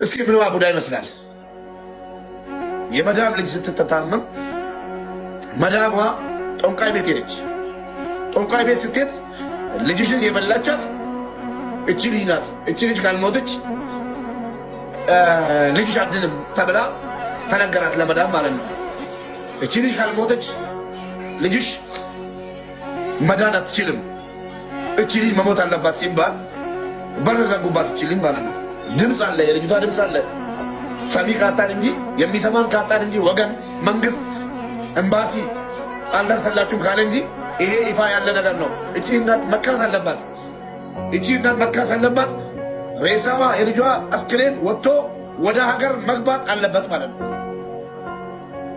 እስኪ ምንዋ ቡዳ ይመስላል። የመዳም ልጅ ስትተታመም መዳሟ ጦንቃይ ቤት ሄደች። ጦንቃይ ቤት ስትሄድ ልጅሽን የበላቻት እቺ ልጅ ናት። እቺ ልጅ ካልሞተች ልጅሽ አድንም ተብላ ተነገራት ለመዳም ማለት ነው። እቺ ልጅ ካልሞተች ልጅሽ መዳን አትችልም፣ እቺ ልጅ መሞት አለባት ሲባል በር ዘጉባት። እቺ ልጅ ማለት ነው። ድምፅ አለ፣ የልጅቷ ድምፅ አለ። ሰሚ ካጣን እንጂ የሚሰማን ካጣን እንጂ ወገን፣ መንግስት፣ ኤምባሲ አልደረሰላችሁም ካለ እንጂ ይሄ ይፋ ያለ ነገር ነው። እቺ እናት መካስ አለባት። እቺ እናት መካስ አለባት። ሬሳዋ የልጇ አስክሬን ወጥቶ ወደ ሀገር መግባት አለበት ማለት ነው።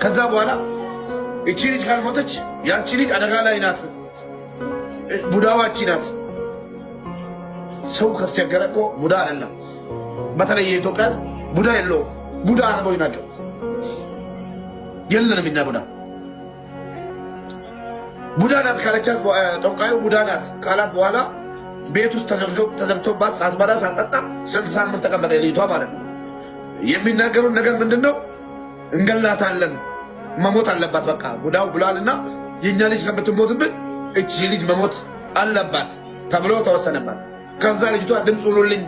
ከዛ በኋላ እቺ ልጅ ካልሞተች ያቺ ልጅ አደጋ ላይ ናት። ቡዳዋ እቺ ናት። ሰው ከተቸገረ እኮ ቡዳ አይደለም። በተለይ የኢትዮጵያ ሕዝብ ቡዳ የለውም። ቡዳ አረቦች ናቸው። የለንም እኛ ቡዳ። ቡዳ ናት ካለቻት ጠንቋዩ ቡዳ ናት ካላት በኋላ ቤት ውስጥ ተዘግቶባት ሳትበላ ሳትጠጣ ስንት ሳምንት ተቀመጠ ልጅቷ ማለት ነው። የሚናገሩን ነገር ምንድን ነው? እንገላታለን፣ መሞት አለባት፣ በቃ ቡዳው ብሏልና የእኛ ልጅ ከምትሞትብን እቺ ልጅ መሞት አለባት ተብሎ ተወሰነባት። ከዛ ልጅቷ ድምፅ ሁኑልኝ፣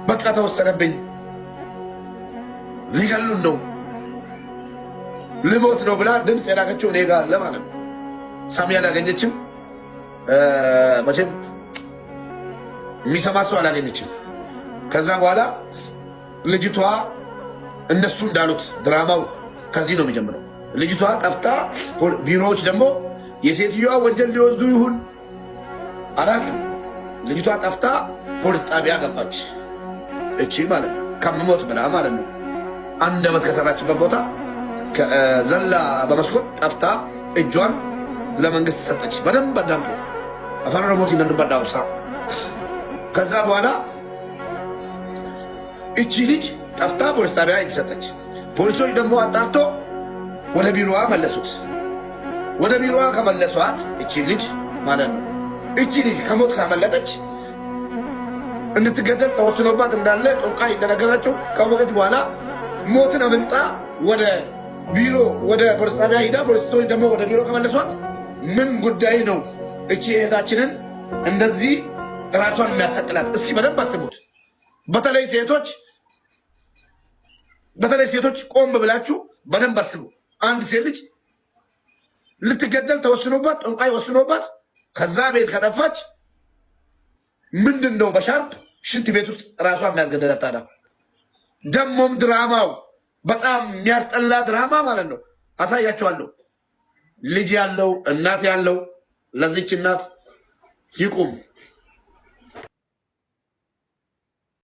በቃ ተወሰነብኝ፣ ሊገሉን ነው፣ ልሞት ነው ብላ ድምፅ የላከችው እኔ ጋር አለ ማለት ነው። ሰሚ አላገኘችም። መቼም የሚሰማት ሰው አላገኘችም። ከዛ በኋላ ልጅቷ እነሱ እንዳሉት ድራማው ከዚህ ነው የሚጀምረው። ልጅቷ ጠፍታ ቢሮዎች ደግሞ የሴትዮዋ ወንጀል ሊወስዱ ይሁን አላውቅም። ልጅቷ ጠፍታ ፖሊስ ጣቢያ ገባች። እቺ ማለት ነው ከምሞት ብላ ማለት ነው። 1 ዓመት ከሰራችበት ቦታ ዘላ በመስኮት ጠፍታ እጇን ለመንግስት ሰጠች። በደንብ አዳምጡ። አፋን ኦሮሞት እንደንበዳ ውሳ። ከዛ በኋላ እቺ ልጅ ጠፍታ ፖሊስ ጣቢያ የተሰጠች። ፖሊሶች ደግሞ አጣርቶ ወደ ቢሮዋ መለሱት። ወደ ቢሮዋ ከመለሷት እቺ ልጅ ማለት ነው። እቺ ልጅ ከሞት ካመለጠች እንድትገደል ተወስኖባት እንዳለ ጦንቃይ እንደነገራቸው ካወቀች በኋላ ሞትን አመልጣ ወደ ቢሮ ወደ ፖሊስ ጣቢያ ሂዳ ፖሊሶች ደግሞ ወደ ቢሮ ከመለሷት ምን ጉዳይ ነው እቺ እህታችንን እንደዚህ ራሷን የሚያሰቅላት? እስኪ በደንብ አስቡት። በተለይ ሴቶች ቆም ብላችሁ በደንብ አስቡ። አንድ ሴት ልጅ ልትገደል ተወስኖባት ጠንቋይ ወስኖባት ከዛ ቤት ከጠፋች ምንድን ነው በሻርፕ ሽንት ቤት ውስጥ ራሷ የሚያስገደላት? ታዲያ ደሞም ድራማው በጣም የሚያስጠላ ድራማ ማለት ነው። አሳያችኋለሁ። ልጅ ያለው እናት ያለው ለዚች እናት ይቁም።